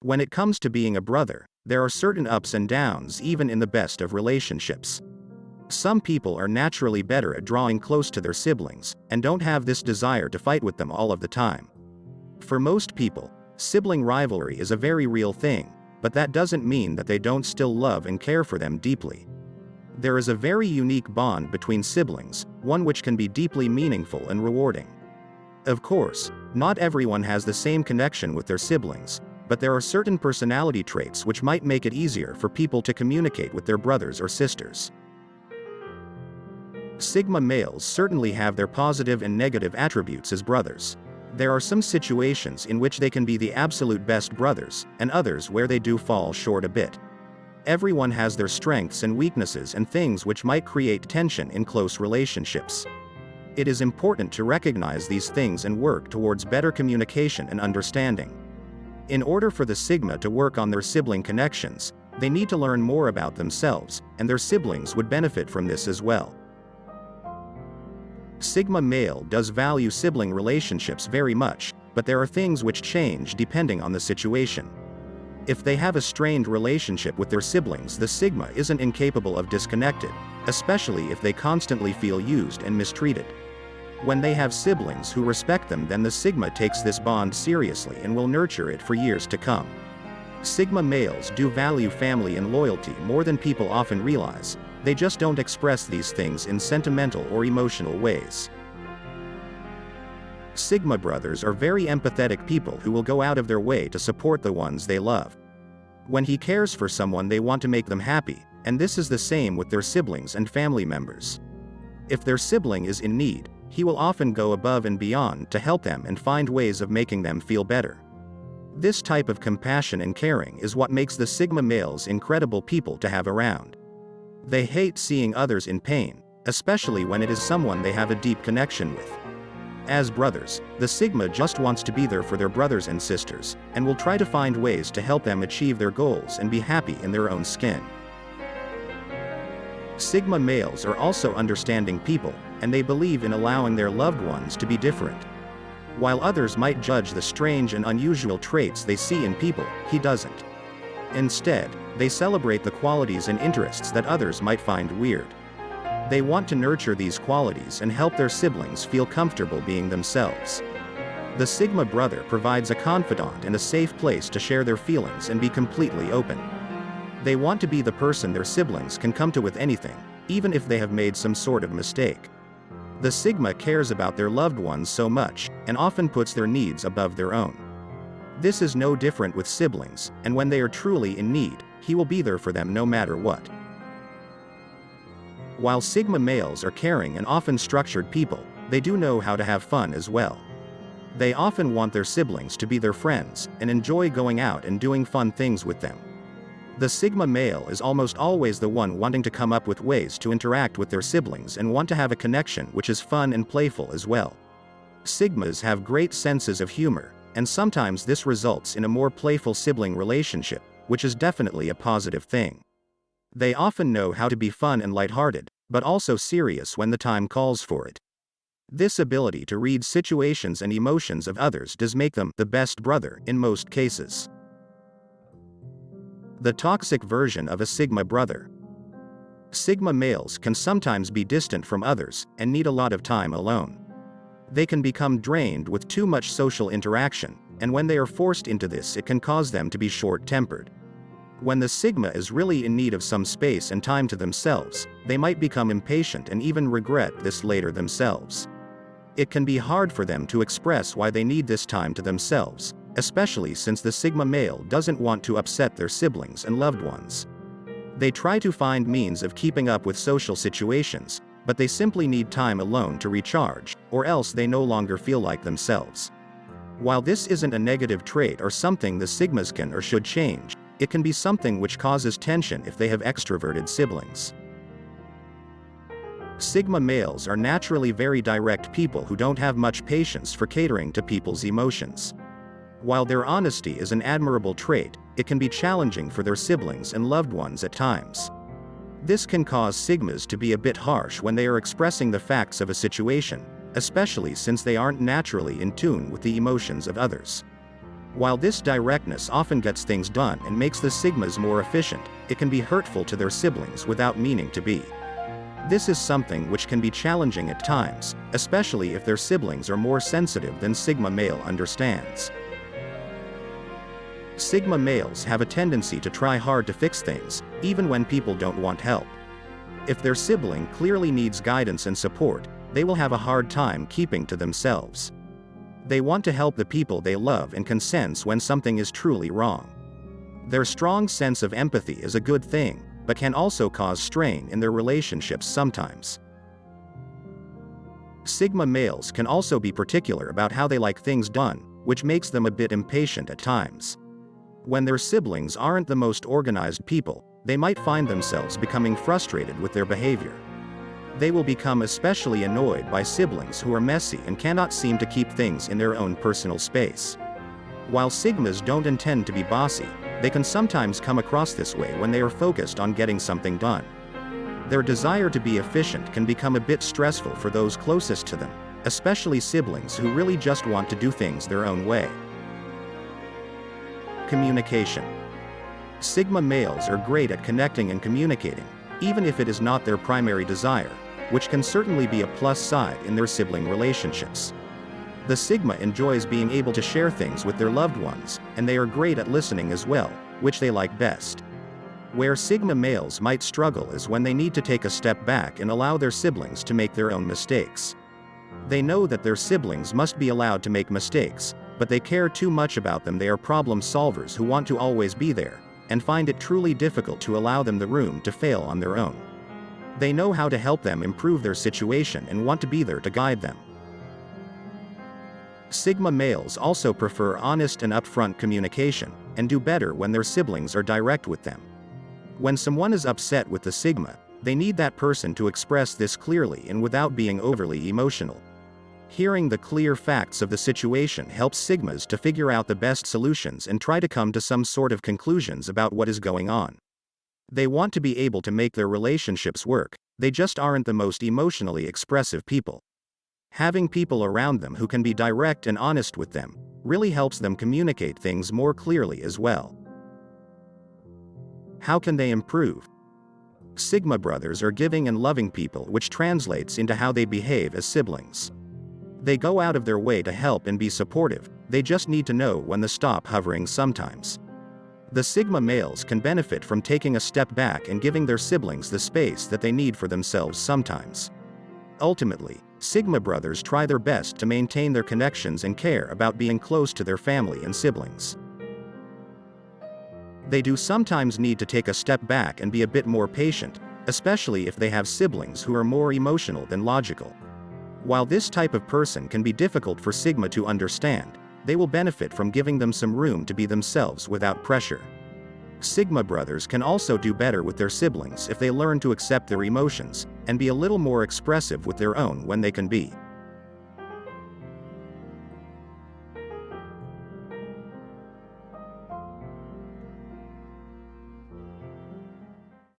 When it comes to being a brother, there are certain ups and downs even in the best of relationships. Some people are naturally better at drawing close to their siblings, and don't have this desire to fight with them all of the time. For most people, sibling rivalry is a very real thing, but that doesn't mean that they don't still love and care for them deeply. There is a very unique bond between siblings, one which can be deeply meaningful and rewarding. Of course, not everyone has the same connection with their siblings, but there are certain personality traits which might make it easier for people to communicate with their brothers or sisters. Sigma males certainly have their positive and negative attributes as brothers. There are some situations in which they can be the absolute best brothers, and others where they do fall short a bit. Everyone has their strengths and weaknesses and things which might create tension in close relationships. It is important to recognize these things and work towards better communication and understanding. In order for the Sigma to work on their sibling connections, they need to learn more about themselves, and their siblings would benefit from this as well. Sigma male does value sibling relationships very much, but there are things which change depending on the situation. If they have a strained relationship with their siblings, the Sigma isn't incapable of disconnected, especially if they constantly feel used and mistreated. When they have siblings who respect them, then the Sigma takes this bond seriously and will nurture it for years to come. Sigma males do value family and loyalty more than people often realize. They just don't express these things in sentimental or emotional ways. Sigma brothers are very empathetic people who will go out of their way to support the ones they love. When he cares for someone, they want to make them happy, and this is the same with their siblings and family members. If their sibling is in need, he will often go above and beyond to help them and find ways of making them feel better. This type of compassion and caring is what makes the Sigma males incredible people to have around. They hate seeing others in pain, especially when it is someone they have a deep connection with. As brothers, the Sigma just wants to be there for their brothers and sisters, and will try to find ways to help them achieve their goals and be happy in their own skin. Sigma males are also understanding people, and they believe in allowing their loved ones to be different. While others might judge the strange and unusual traits they see in people, he doesn't. Instead, they celebrate the qualities and interests that others might find weird. They want to nurture these qualities and help their siblings feel comfortable being themselves. The Sigma brother provides a confidant and a safe place to share their feelings and be completely open. They want to be the person their siblings can come to with anything, even if they have made some sort of mistake. The Sigma cares about their loved ones so much, and often puts their needs above their own. This is no different with siblings, and when they are truly in need, he will be there for them no matter what. While Sigma males are caring and often structured people, they do know how to have fun as well. They often want their siblings to be their friends, and enjoy going out and doing fun things with them. The Sigma male is almost always the one wanting to come up with ways to interact with their siblings and want to have a connection which is fun and playful as well. Sigmas have great senses of humor, and sometimes this results in a more playful sibling relationship, which is definitely a positive thing. They often know how to be fun and lighthearted, but also serious when the time calls for it. This ability to read situations and emotions of others does make them the best brother in most cases. The toxic version of a Sigma brother. Sigma males can sometimes be distant from others and need a lot of time alone. They can become drained with too much social interaction, and when they are forced into this, it can cause them to be short-tempered. When the Sigma is really in need of some space and time to themselves, they might become impatient and even regret this later themselves. It can be hard for them to express why they need this time to themselves, especially since the Sigma male doesn't want to upset their siblings and loved ones. They try to find means of keeping up with social situations, but they simply need time alone to recharge, or else they no longer feel like themselves. While this isn't a negative trait or something the Sigmas can or should change, it can be something which causes tension if they have extroverted siblings. Sigma males are naturally very direct people who don't have much patience for catering to people's emotions. While their honesty is an admirable trait, it can be challenging for their siblings and loved ones at times. This can cause Sigmas to be a bit harsh when they are expressing the facts of a situation, especially since they aren't naturally in tune with the emotions of others. While this directness often gets things done and makes the Sigmas more efficient, it can be hurtful to their siblings without meaning to be. This is something which can be challenging at times, especially if their siblings are more sensitive than Sigma male understands. Sigma males have a tendency to try hard to fix things, even when people don't want help. If their sibling clearly needs guidance and support, they will have a hard time keeping to themselves. They want to help the people they love and can sense when something is truly wrong. Their strong sense of empathy is a good thing, but can also cause strain in their relationships sometimes. Sigma males can also be particular about how they like things done, which makes them a bit impatient at times. When their siblings aren't the most organized people, they might find themselves becoming frustrated with their behavior. They will become especially annoyed by siblings who are messy and cannot seem to keep things in their own personal space. While Sigmas don't intend to be bossy, they can sometimes come across this way when they are focused on getting something done. Their desire to be efficient can become a bit stressful for those closest to them, especially siblings who really just want to do things their own way. Communication. Sigma males are great at connecting and communicating, even if it is not their primary desire, which can certainly be a plus side in their sibling relationships. The Sigma enjoys being able to share things with their loved ones, and they are great at listening as well, which they like best. Where Sigma males might struggle is when they need to take a step back and allow their siblings to make their own mistakes. They know that their siblings must be allowed to make mistakes, but they care too much about them. They are problem solvers who want to always be there, and find it truly difficult to allow them the room to fail on their own. They know how to help them improve their situation and want to be there to guide them. Sigma males also prefer honest and upfront communication, and do better when their siblings are direct with them. When someone is upset with the Sigma, they need that person to express this clearly and without being overly emotional. Hearing the clear facts of the situation helps Sigmas to figure out the best solutions and try to come to some sort of conclusions about what is going on. They want to be able to make their relationships work, they just aren't the most emotionally expressive people. Having people around them who can be direct and honest with them really helps them communicate things more clearly as well. How can they improve? Sigma brothers are giving and loving people, which translates into how they behave as siblings. They go out of their way to help and be supportive, they just need to know when to stop hovering sometimes. The Sigma males can benefit from taking a step back and giving their siblings the space that they need for themselves sometimes. Ultimately, Sigma brothers try their best to maintain their connections and care about being close to their family and siblings. They do sometimes need to take a step back and be a bit more patient, especially if they have siblings who are more emotional than logical. While this type of person can be difficult for Sigma to understand, they will benefit from giving them some room to be themselves without pressure. Sigma brothers can also do better with their siblings if they learn to accept their emotions, and be a little more expressive with their own when they can be.